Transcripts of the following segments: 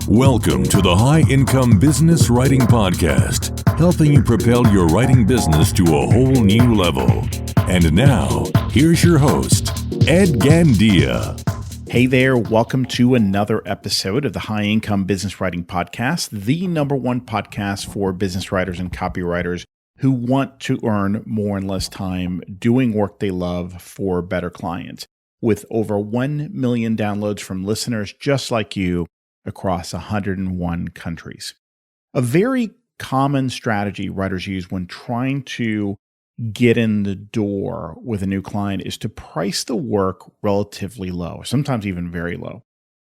Welcome to the High Income Business Writing Podcast, helping you propel your writing business to a whole new level. And now, here's your host, Ed Gandia. Hey there, welcome to another episode of the High Income Business Writing Podcast, the number one podcast for business writers and copywriters who want to earn more in less time doing work they love for better clients, with over 1 million downloads from listeners just like you across 101 countries. A very common strategy writers use when trying to get in the door with a new client is to price the work relatively low, sometimes even very low.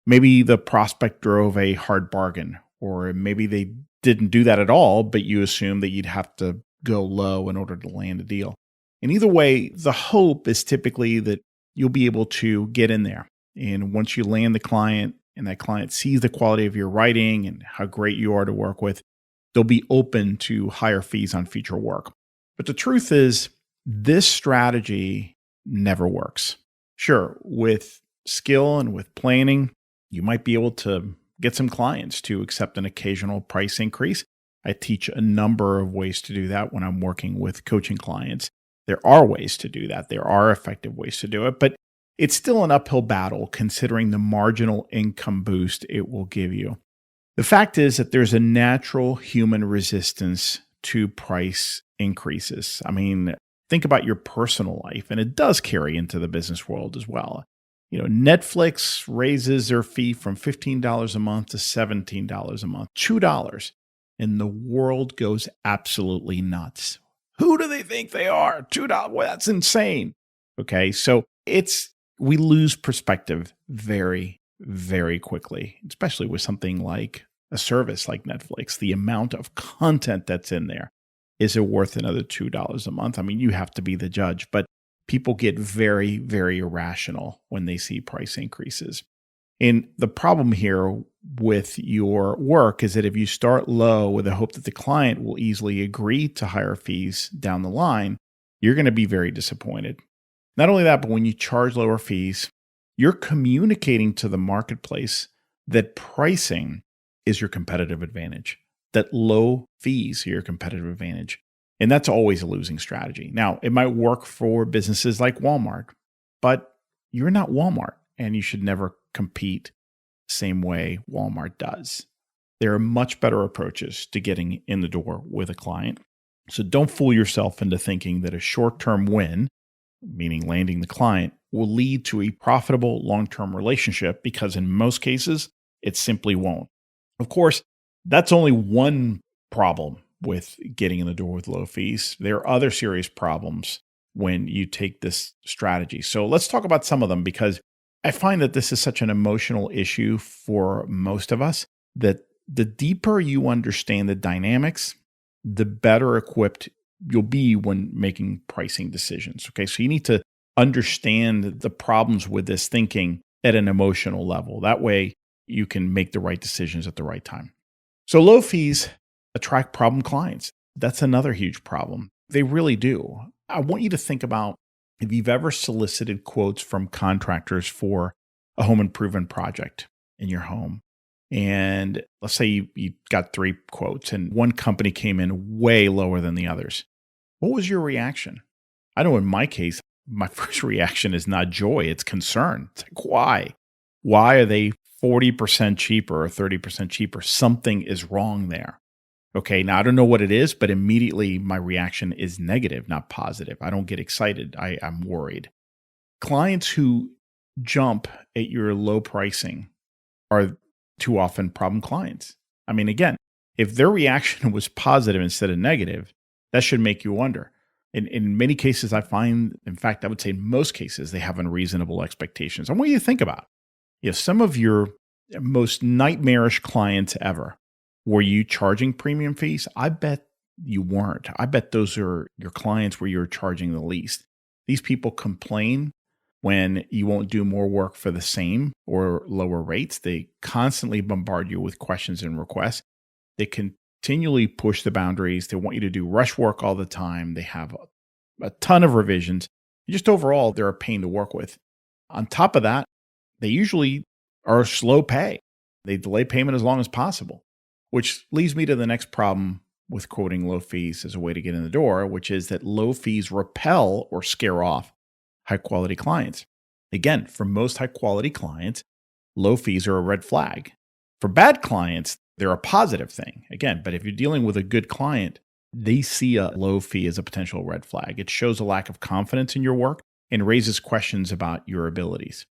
Maybe the prospect drove a hard bargain, or maybe they didn't do that at all, but you assume that you'd have to go low in order to land a deal. And either way, the hope is typically that you'll be able to get in there. And once you land the client and that client sees the quality of your writing and how great you are to work with, they'll be open to higher fees on future work. But the truth is, this strategy never works. Sure, with skill and with planning, you might be able to get some clients to accept an occasional price increase. I teach a number of ways to do that when I'm working with coaching clients. There are ways to do that. There are effective ways to do it, but it's still an uphill battle considering the marginal income boost it will give you. The fact is that there's a natural human resistance to price increases. I mean, think about your personal life, and it does carry into the business world as well. You know, Netflix raises their fee from $15 a month to $17 a month, $2, and the world goes absolutely nuts. Who do they think they are? $2? Well, that's insane. Okay, so we lose perspective very, very quickly, especially with something like a service like Netflix. The amount of content that's in there. Is it worth another $2 a month? I mean, you have to be the judge, but people get very, very irrational when they see price increases. And the problem here with your work is that if you start low with the hope that the client will easily agree to higher fees down the line, you're going to be very disappointed. Not only that, but when you charge lower fees, you're communicating to the marketplace that pricing is your competitive advantage, that low fees are your competitive advantage. And that's always a losing strategy. Now, it might work for businesses like Walmart, but you're not Walmart, and you should never compete the same way Walmart does. There are much better approaches to getting in the door with a client. So don't fool yourself into thinking that a short-term win, meaning landing the client, will lead to a profitable long-term relationship, because in most cases, it simply won't. Of course, that's only one problem with getting in the door with low fees. There are other serious problems when you take this strategy. So let's talk about some of them, because I find that this is such an emotional issue for most of us, that the deeper you understand the dynamics, the better equipped you'll be when making pricing decisions. Okay, so you need to understand the problems with this thinking at an emotional level. That way you can make the right decisions at the right time. So low fees attract problem clients. That's another huge problem. They really do. I want you to think about if you've ever solicited quotes from contractors for a home improvement project in your home. And let's say you got 3 quotes and one company came in way lower than the others. What was your reaction? I know in my case, my first reaction is not joy, it's concern. It's like, why? Why are they 40% cheaper or 30% cheaper? Something is wrong there. Okay, now I don't know what it is, but immediately my reaction is negative, not positive. I don't get excited. I'm worried. Clients who jump at your low pricing are too often problem clients. I mean, again, if their reaction was positive instead of negative, that should make you wonder. In many cases, I find, in fact, I would say in most cases, they have unreasonable expectations. I want you to think about, some of your most nightmarish clients ever, were you charging premium fees? I bet you weren't. I bet those are your clients where you're charging the least. These people complain when you won't do more work for the same or lower rates. They constantly bombard you with questions and requests. They continually push the boundaries. They want you to do rush work all the time. They have a ton of revisions. Just overall, they're a pain to work with. On top of that, they usually are slow pay. They delay payment as long as possible, which leads me to the next problem with quoting low fees as a way to get in the door, which is that low fees repel or scare off high quality clients. Again, for most high quality clients, low fees are a red flag. For bad clients, they're a positive thing. Again, but if you're dealing with a good client, they see a low fee as a potential red flag. It shows a lack of confidence in your work and raises questions about your abilities.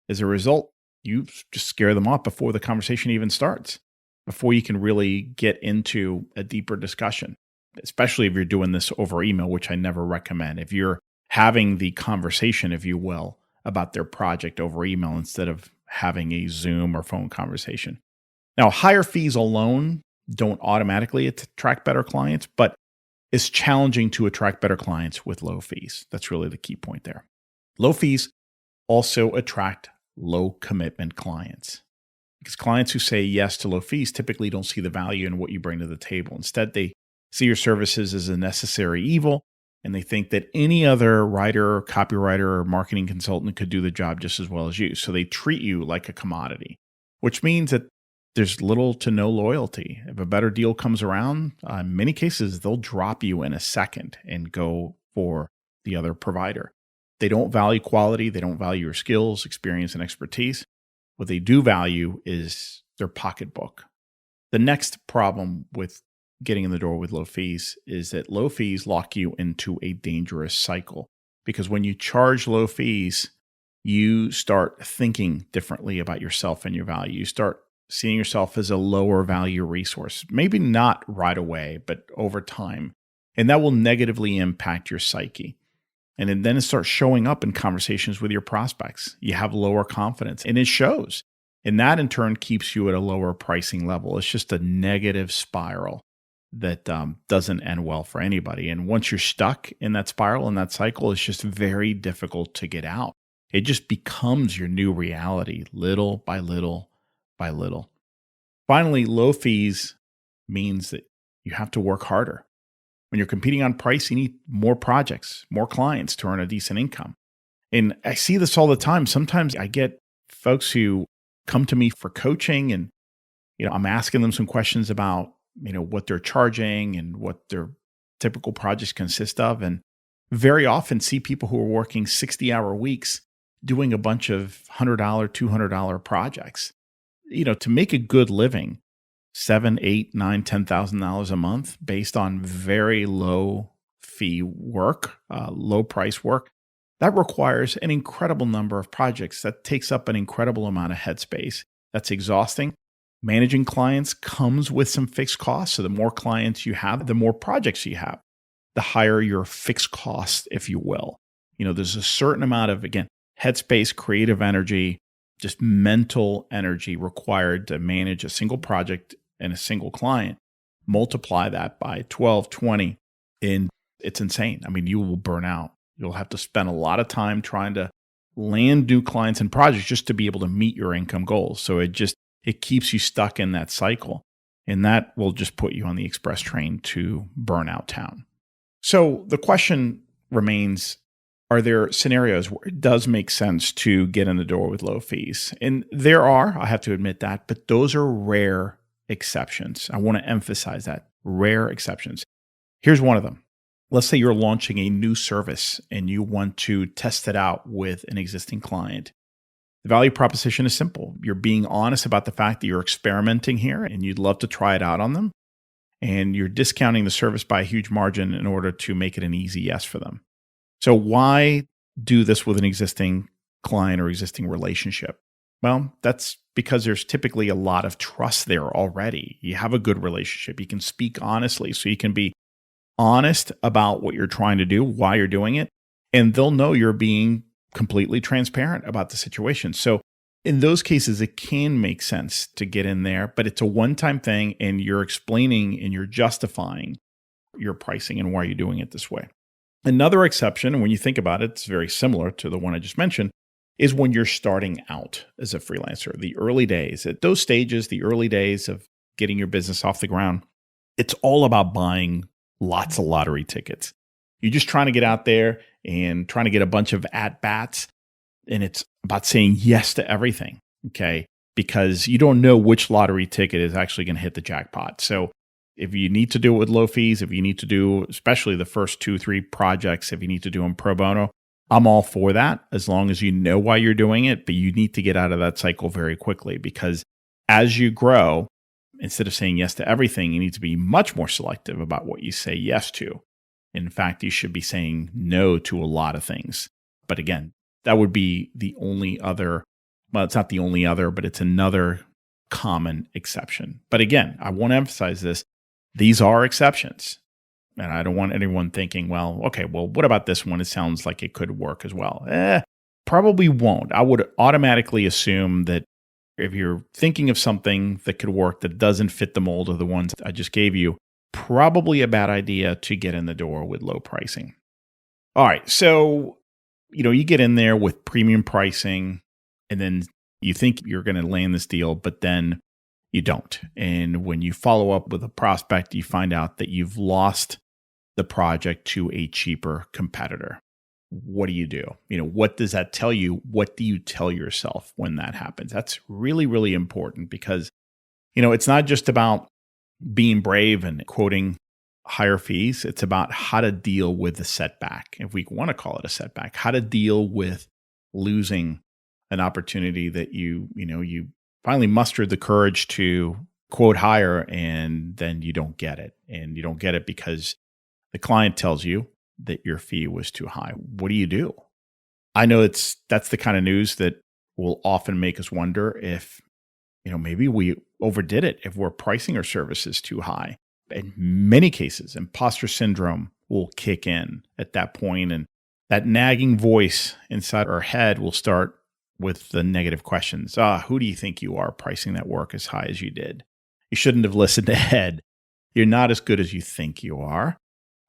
As a result, you just scare them off before the conversation even starts, before you can really get into a deeper discussion, especially if you're doing this over email, which I never recommend. If you're having the conversation, if you will, about their project over email instead of having a Zoom or phone conversation. Now, higher fees alone don't automatically attract better clients, but it's challenging to attract better clients with low fees. That's really the key point there. Low fees also attract low commitment clients, because clients who say yes to low fees typically don't see the value in what you bring to the table. Instead, they see your services as a necessary evil, and they think that any other writer, copywriter, or marketing consultant could do the job just as well as you. So they treat you like a commodity, which means that there's little to no loyalty. If a better deal comes around, in many cases, they'll drop you in a second and go for the other provider. They don't value quality. They don't value your skills, experience, and expertise. What they do value is their pocketbook. The next problem with getting in the door with low fees is that low fees lock you into a dangerous cycle, because when you charge low fees, you start thinking differently about yourself and your value. You start seeing yourself as a lower value resource, maybe not right away, but over time. And that will negatively impact your psyche. And then it starts showing up in conversations with your prospects. You have lower confidence, and it shows. And that in turn keeps you at a lower pricing level. It's just a negative spiral that doesn't end well for anybody. And once you're stuck in that spiral and that cycle, it's just very difficult to get out. It just becomes your new reality, little by little by little. Finally, low fees means that you have to work harder. When you're competing on price, you need more projects, more clients to earn a decent income. And I see this all the time. Sometimes I get folks who come to me for coaching, and I'm asking them some questions about what they're charging and what their typical projects consist of. And very often see people who are working 60-hour weeks doing a bunch of $100, $200 projects. To make a good living, $7,000, $8,000, $9,000, $10,000 a month based on very low fee work, low price work, that requires an incredible number of projects. That takes up an incredible amount of headspace. That's exhausting. Managing clients comes with some fixed costs. So the more clients you have, the more projects you have, the higher your fixed cost, if you will. There's a certain amount of, again, headspace, creative energy, just mental energy required to manage a single project and a single client. Multiply that by 12, 20, and it's insane. I mean, you will burn out. You'll have to spend a lot of time trying to land new clients and projects just to be able to meet your income goals. So it keeps you stuck in that cycle, and that will just put you on the express train to burnout town. So the question remains, are there scenarios where it does make sense to get in the door with low fees? And there are, I have to admit that, but those are rare exceptions. I want to emphasize that, rare exceptions. Here's one of them. Let's say you're launching a new service and you want to test it out with an existing client. The value proposition is simple. You're being honest about the fact that you're experimenting here and you'd love to try it out on them. And you're discounting the service by a huge margin in order to make it an easy yes for them. So why do this with an existing client or existing relationship? Well, that's because there's typically a lot of trust there already. You have a good relationship. You can speak honestly. So you can be honest about what you're trying to do, why you're doing it, and they'll know you're being completely transparent about the situation. So in those cases, it can make sense to get in there, but it's a one-time thing, and you're explaining and you're justifying your pricing and why you're doing it this way. Another exception, when you think about it, it's very similar to the one I just mentioned, is when you're starting out as a freelancer. The early days, at those stages, the early days of getting your business off the ground, it's all about buying lots of lottery tickets. You're just trying to get out there and trying to get a bunch of at-bats, and it's about saying yes to everything, okay? because you don't know which lottery ticket is actually going to hit the jackpot. So if you need to do it with low fees, if you need to do, especially the first 2-3 projects, if you need to do them pro bono, I'm all for that as long as you know why you're doing it. But you need to get out of that cycle very quickly, because as you grow, instead of saying yes to everything, you need to be much more selective about what you say yes to. In fact, you should be saying no to a lot of things. But again, that would be the only other, well, it's not the only other, but it's another common exception. But again, I want to emphasize this. These are exceptions. And I don't want anyone thinking, well, okay, well, what about this one? It sounds like it could work as well. Probably won't. I would automatically assume that if you're thinking of something that could work that doesn't fit the mold of the ones I just gave you, probably a bad idea to get in the door with low pricing. All right. So, you get in there with premium pricing and then you think you're going to land this deal, but then you don't. And when you follow up with a prospect, you find out that you've lost the project to a cheaper competitor. What do you do? What does that tell you? What do you tell yourself when that happens? That's really, really important because, it's not just about being brave and quoting higher fees. It's about how to deal with the setback, if we want to call it a setback, how to deal with losing an opportunity that you finally mustered the courage to quote higher, and then you don't get it. And you don't get it because the client tells you that your fee was too high. What do you do? I know that's the kind of news that will often make us wonder if, maybe we overdid it, if we're pricing our services too high. In many cases, imposter syndrome will kick in at that point, and that nagging voice inside our head will start with the negative questions. Who do you think you are pricing that work as high as you did? You shouldn't have listened to Ed. You're not as good as you think you are.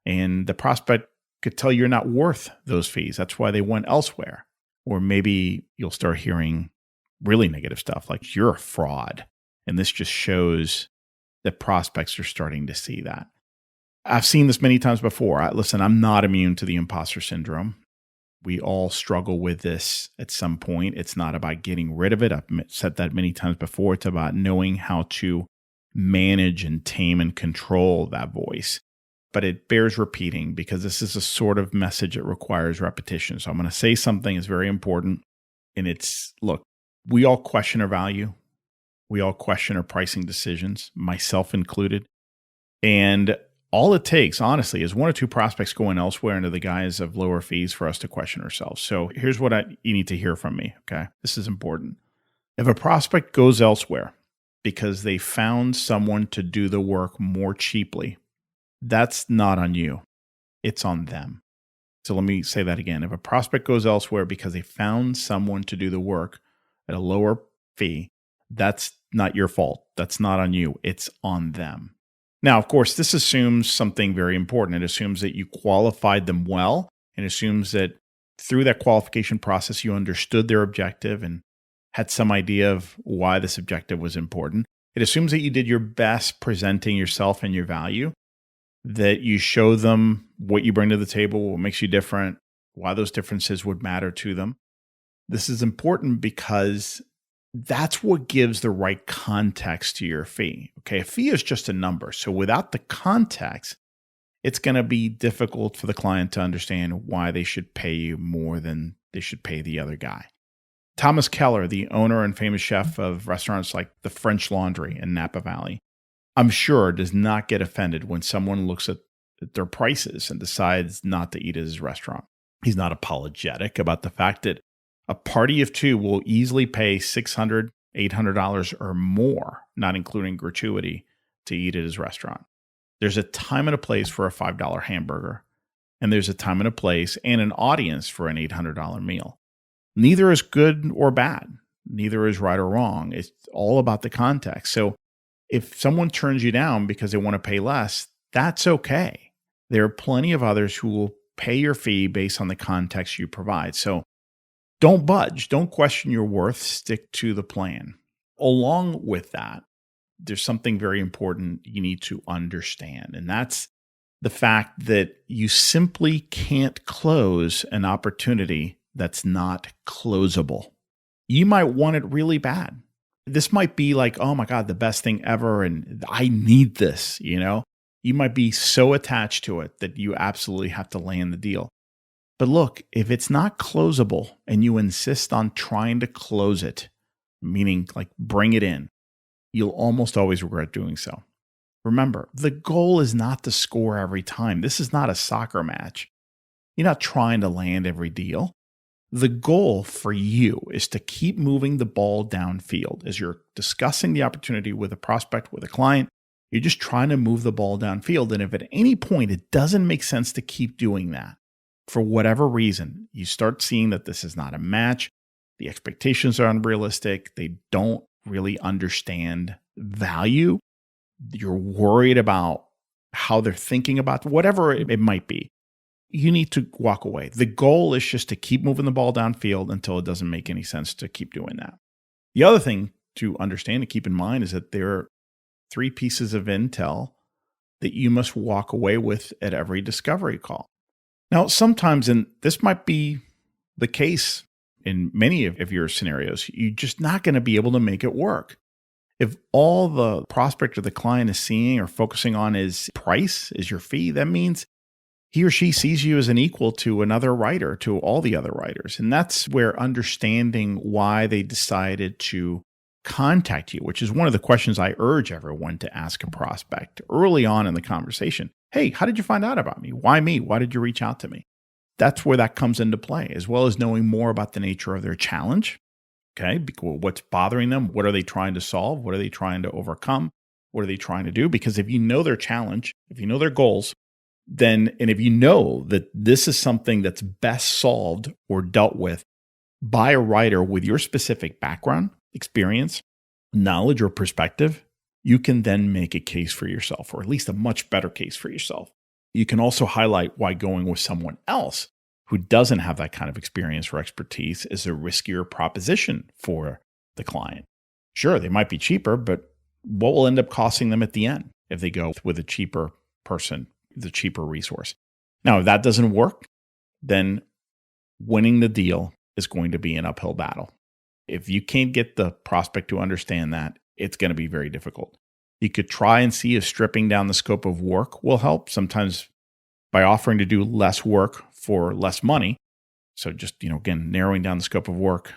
And the prospect could tell you're not worth those fees. That's why they went elsewhere. Or maybe you'll start hearing really negative stuff like you're a fraud. And this just shows that prospects are starting to see that. I've seen this many times before. Listen, I'm not immune to the imposter syndrome. We all struggle with this at some point. It's not about getting rid of it. I've said that many times before. It's about knowing how to manage and tame and control that voice. But it bears repeating because this is a sort of message that requires repetition. So I'm going to say something that's very important. And it's, look, we all question our value. We all question our pricing decisions, myself included. And all it takes, honestly, is 1 or 2 prospects going elsewhere under the guise of lower fees for us to question ourselves. So here's what you need to hear from me, okay? This is important. If a prospect goes elsewhere because they found someone to do the work more cheaply, that's not on you. It's on them. So let me say that again. If a prospect goes elsewhere because they found someone to do the work at a lower fee, that's not your fault. That's not on you. It's on them. Now, of course, this assumes something very important. It assumes that you qualified them well, and assumes that through that qualification process, you understood their objective and had some idea of why this objective was important. It assumes that you did your best presenting yourself and your value, that you show them what you bring to the table, what makes you different, why those differences would matter to them. This is important because that's what gives the right context to your fee. Okay, a fee is just a number. So without the context, it's going to be difficult for the client to understand why they should pay you more than they should pay the other guy. Thomas Keller, the owner and famous chef of restaurants like the French Laundry in Napa Valley, I'm sure does not get offended when someone looks at their prices and decides not to eat at his restaurant. He's not apologetic about the fact that a party of 2 will easily pay $600, $800 or more, not including gratuity, to eat at his restaurant. There's a time and a place for a $5 hamburger, and there's a time and a place and an audience for an $800 meal. Neither is good or bad. Neither is right or wrong. It's all about the context. So if someone turns you down because they want to pay less, that's okay. There are plenty of others who will pay your fee based on the context you provide. So don't budge. Don't question your worth. Stick to the plan. Along with that, there's something very important you need to understand, and that's the fact that you simply can't close an opportunity that's not closable. You might want it really bad. This might be like, oh my God, the best thing ever. And I need this, You might be so attached to it that you absolutely have to land the deal. But look, if it's not closable and you insist on trying to close it, meaning like bring it in, you'll almost always regret doing so. Remember, the goal is not to score every time. This is not a soccer match. You're not trying to land every deal. The goal for you is to keep moving the ball downfield. As you're discussing the opportunity with a prospect, with a client, you're just trying to move the ball downfield. And if at any point it doesn't make sense to keep doing that, for whatever reason, you start seeing that this is not a match, the expectations are unrealistic, they don't really understand value, you're worried about how they're thinking about whatever it might be, you need to walk away. The goal is just to keep moving the ball downfield until it doesn't make any sense to keep doing that. The other thing to understand and keep in mind is that there are 3 pieces of intel that you must walk away with at every discovery call. Now, sometimes, and this might be the case in many of your scenarios, you're just not going to be able to make it work. If all the prospect or the client is seeing or focusing on is price, is your fee, that means he or she sees you as an equal to another writer, to all the other writers. And that's where understanding why they decided to contact you, which is one of the questions I urge everyone to ask a prospect early on in the conversation. Hey, how did you find out about me? Why me? Why did you reach out to me? That's where that comes into play, as well as knowing more about the nature of their challenge. Okay, what's bothering them? What are they trying to solve? What are they trying to overcome? What are they trying to do? Because if you know their challenge, if you know their goals, then, and if you know that this is something that's best solved or dealt with by a writer with your specific background, experience, knowledge, or perspective, you can then make a case for yourself, or at least a much better case for yourself. You can also highlight why going with someone else who doesn't have that kind of experience or expertise is a riskier proposition for the client. Sure, they might be cheaper, but what will end up costing them at the end if they go with a cheaper person, the cheaper resource? Now, if that doesn't work, then winning the deal is going to be an uphill battle. If you can't get the prospect to understand that, it's going to be very difficult. You could try and see if stripping down the scope of work will help, sometimes by offering to do less work for less money. So just, again, narrowing down the scope of work,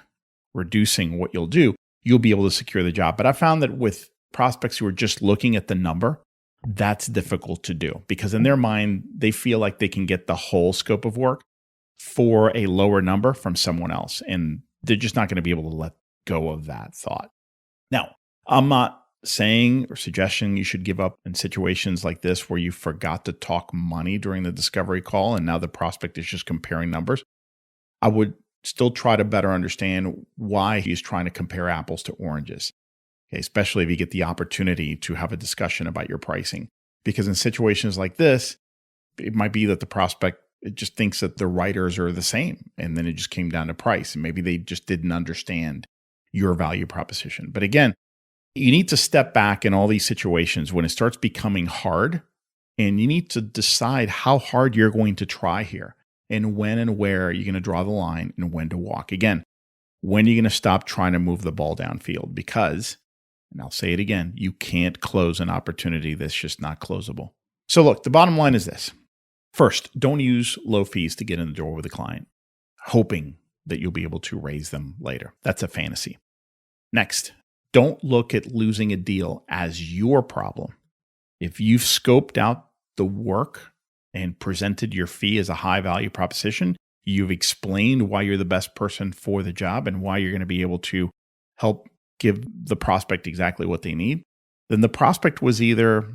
reducing what you'll do, you'll be able to secure the job. But I found that with prospects who are just looking at the number, that's difficult to do because in their mind, they feel like they can get the whole scope of work for a lower number from someone else. And they're just not going to be able to let go of that thought. Now, I'm not saying or suggesting you should give up in situations like this where you forgot to talk money during the discovery call and now the prospect is just comparing numbers. I would still try to better understand why he's trying to compare apples to oranges, okay, especially if you get the opportunity to have a discussion about your pricing. Because in situations like this, it might be that the prospect just thinks that the writers are the same and then it just came down to price and maybe they just didn't understand your value proposition. But again, you need to step back in all these situations when it starts becoming hard, and you need to decide how hard you're going to try here and when and where you're going to draw the line and when to walk. Again, when are you going to stop trying to move the ball downfield? Because, and I'll say it again, you can't close an opportunity that's just not closable. So look, the bottom line is this. First, don't use low fees to get in the door with a client, hoping that you'll be able to raise them later. That's a fantasy. Next, don't look at losing a deal as your problem. If you've scoped out the work and presented your fee as a high value proposition, you've explained why you're the best person for the job and why you're going to be able to help give the prospect exactly what they need, then the prospect was either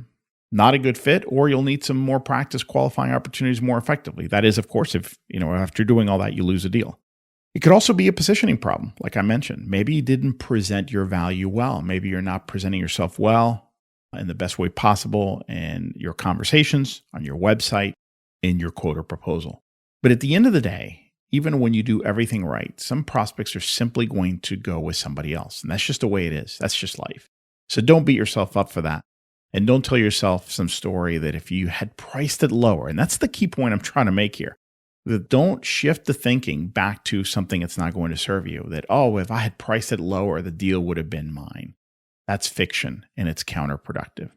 not a good fit or you'll need some more practice qualifying opportunities more effectively. That is, of course, if, after doing all that, you lose a deal. It could also be a positioning problem, like I mentioned. Maybe you didn't present your value well. Maybe you're not presenting yourself well in the best way possible in your conversations, on your website, in your quote or proposal. But at the end of the day, even when you do everything right, some prospects are simply going to go with somebody else. And that's just the way it is. That's just life. So don't beat yourself up for that. And don't tell yourself some story that if you had priced it lower, and that's the key point I'm trying to make here. Don't shift the thinking back to something that's not going to serve you. That, if I had priced it lower, the deal would have been mine. That's fiction, and it's counterproductive.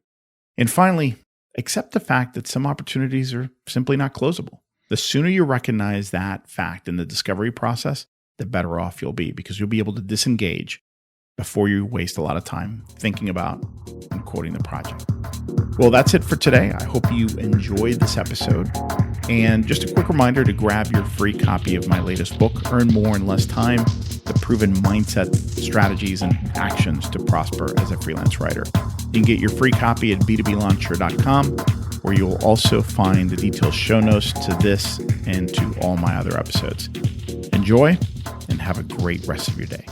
And finally, accept the fact that some opportunities are simply not closable. The sooner you recognize that fact in the discovery process, the better off you'll be, because you'll be able to disengage before you waste a lot of time thinking about and quoting the project. Well, that's it for today. I hope you enjoyed this episode. And just a quick reminder to grab your free copy of my latest book, Earn More in Less Time: The Proven Mindset, Strategies, and Actions to Prosper as a Freelance Writer. You can get your free copy at b2blauncher.com, where you'll also find the detailed show notes to this and to all my other episodes. Enjoy and have a great rest of your day.